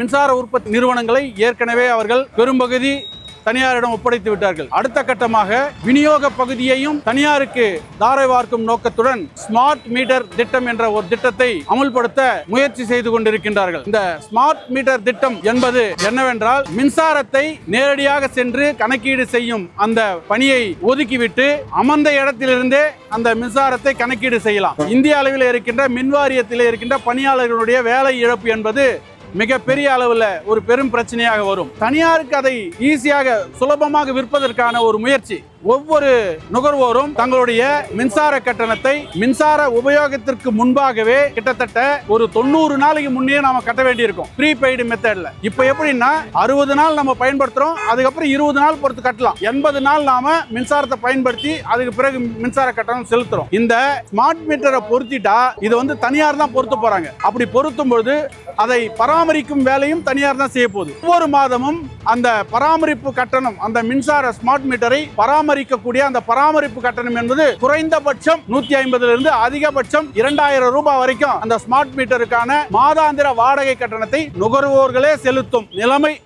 மின்சார உற்பத்தி நிறுவனங்களை ஏற்கனவே அவர்கள் பெரும்பகுதி தனியாரிடம் ஒப்படைத்து விட்டார்கள். அடுத்த கட்டமாக விநியோக பகுதியையும் தனியாருக்கு தாரை வார்க்கும் நோக்கத்துடன் ஸ்மார்ட் மீட்டர் திட்டம் என்ற ஒரு திட்டத்தை அமுல்படுத்த முயற்சி செய்து கொண்டிருக்கின்றார்கள். இந்த ஸ்மார்ட் மீட்டர் திட்டம் என்பது என்னவென்றால், மின்சாரத்தை நேரடியாக சென்று கணக்கீடு செய்யும் அந்த பணியை ஒதுக்கிவிட்டு அமர்ந்த இடத்திலிருந்தே அந்த மின்சாரத்தை கணக்கீடு செய்யலாம். இந்திய அளவில் இருக்கின்ற மின்வாரியத்தில் இருக்கின்ற பணியாளர்களுடைய வேலை இழப்பு என்பது மிகப்பெரிய அளவில் ஒரு பெரும் பிரச்சனையாக வரும். தனியாருக்கு அதை ஈஸியாக சுலபமாக விற்பதற்கான ஒரு முயற்சி. ஒவ்வொரு நுகர்வோரும் தங்களுடைய மின்சார கட்டணத்தை மின்சார உபயோகத்திற்கு முன்பாகவே கிட்டத்தட்ட ஒரு 90 நாளைக்கு முன்னே நாம கட்ட வேண்டியிருக்கும் ப்ரீபெய்டு மெத்தட்ல. இப்ப எப்படின்னா 60 நாள் நம்ம பயன்படுத்துறோம், அதுக்கப்புறம் 20 நாள் பொறுத்து கட்டலாம். 80 நாள் நாம மின்சாரத்தை பயன்படுத்தி அதுக்கு பிறகு மின்சார கட்டணம் செலுத்துறோம். இந்த ஸ்மார்ட் மீட்டரை பொருத்திட்டா இது வந்து தனியார் தான் பொருத்த போறாங்க. அப்படி பொருத்தும் பொழுது அதை பராமரிக்கும் வேலையும் தனியார் தான் செய்ய போகுது. ஒவ்வொரு மாதமும் அந்த பராமரிப்பு கட்டணம், அந்த மின்சார ஸ்மார்ட் மீட்டரை பராமரிக்கக்கூடிய அந்த பராமரிப்பு கட்டணம் என்பது குறைந்தபட்சம் 150 இருந்து அதிகபட்சம் 2000 ரூபாய் வரைக்கும் அந்த ஸ்மார்ட் மீட்டருக்கான மாதாந்திர வாடகை கட்டணத்தை நுகர்வோர்களே செலுத்தும் நிலைமை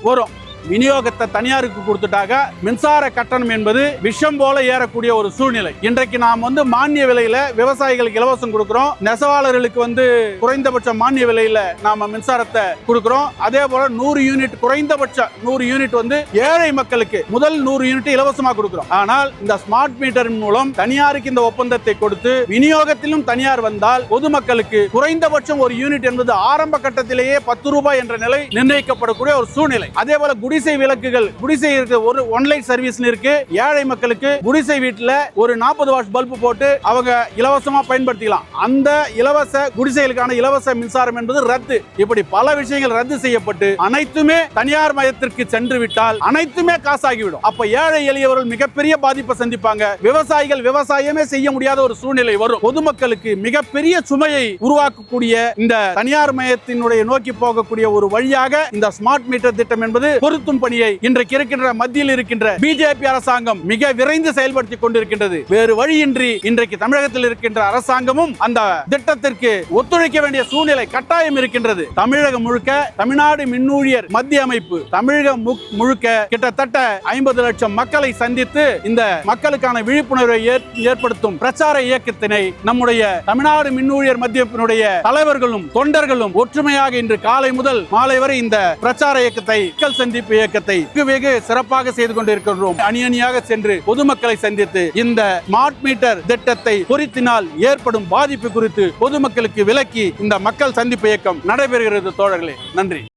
வரும். விநியோகத்தை தனியாருக்கு கொடுத்துட்டாக மின்சார கட்டணம் என்பது விஷம் போல ஏறக்கூடிய ஒரு சூழ்நிலை. இன்றைக்கு நாம் வந்து மானிய விலையில விவசாயிகளுக்கு இலவசம் கொடுக்கிறோம், நெசவாளர்களுக்கு வந்து குறைந்தபட்ச மானிய விலையில நாம மின்சாரத்தை கொடுக்கிறோம். அதே போல 100 யூனிட் குறைந்தபட்ச 100 யூனிட் வந்து ஏழை மக்களுக்கு முதல் 100 யூனிட் இலவசமாக கொடுக்கிறோம். ஆனால் இந்த ஸ்மார்ட் மீட்டர் மூலம் தனியாருக்கு இந்த ஒப்பந்தத்தை கொடுத்து விநியோகத்திலும் தனியார் வந்தால் பொதுமக்களுக்கு குறைந்தபட்சம் ஒரு யூனிட் என்பது ஆரம்ப கட்டத்திலேயே 10 ரூபாய் என்ற நிலை நிர்ணயிக்கப்படக்கூடிய ஒரு சூழ்நிலை. அதே போல குடிசை விளக்குகள், குடிசை ஒரு ஒன்லைன் சர்வீஸ் இருக்கு. ஏழை மக்களுக்கு குடிசை வீட்டுல ஒரு 40 வாட் பல்பு போட்டு அவங்க இலவசமா பயன்படுத்திக்கலாம். அந்த இலவச குடிசைகளுக்கான இலவச மின்சாரம் என்பது ரத்து. இப்படி பல விஷயங்கள் ரத்து செய்யப்பட்டு அனைத்துமே தனியார் மயத்திற்கு சென்று விட்டால் அனைத்துமே காசாகிவிடும். அப்ப ஏழை எளியவர்கள் மிகப்பெரிய பாதிப்பை சந்திப்பாங்க. விவசாயிகள் விவசாயமே செய்ய முடியாத ஒரு சூழ்நிலை வரும். பொதுமக்களுக்கு மிகப்பெரிய சுமையை உருவாக்கக்கூடிய இந்த தனியார் மயத்தினுடைய நோக்கி போகக்கூடிய ஒரு வழியாக இந்த ஸ்மார்ட் மீட்டர் திட்டம் என்பது பொருத்தும் பணியை இன்றைக்கு இருக்கின்ற மத்தியில் இருக்கின்ற பிஜேபி அரசாங்கம் மிக விரைந்து செயல்படுத்தி கொண்டிருக்கின்றது. வேறு வழியின்றி இன்றைக்கு தமிழகத்தில் இருக்கின்ற அரசாங்கமும் அந்த திட்டத்திற்கு ஒத்துழைக்க வேண்டிய சூழ்நிலை கட்டாயம் இருக்கின்றது. தமிழகம் முழுக்க தமிழ்நாடு மின்னூழியர் மத்திய அமைப்பு தமிழகம் முழுக்க கிட்டத்தட்ட 50 லட்சம் மக்களை சந்தித்து இந்த மக்களுக்கான விழிப்புணர்வை ஏற்படுத்தும் பிரச்சார இயக்கத்தினை நம்முடைய தமிழ்நாடு மின்னூழியர் மத்தியத்தினுடைய தலைவர்களும் தொண்டர்களும் ஒற்றுமையாக இன்று காலை முதல் மாலை வரை இந்த பிரச்சார இயக்கத்தை சந்திப்பு இயக்கத்தை வெகு சிறப்பாக செய்து கொண்டிருக்கிறோம். அணியணியாக சென்று பொதுமக்களை சந்தித்து இந்த ஸ்மார்ட் மீட்டர் திட்டத்தை பொருத்தினால் ஏற்படும் பாதிப்பு குறித்து பொதுமக்களுக்கு விளக்கி இந்த மக்கள் சந்திப்பு இயக்கம் நடைபெறுகிறது. தோழர்களே, நன்றி.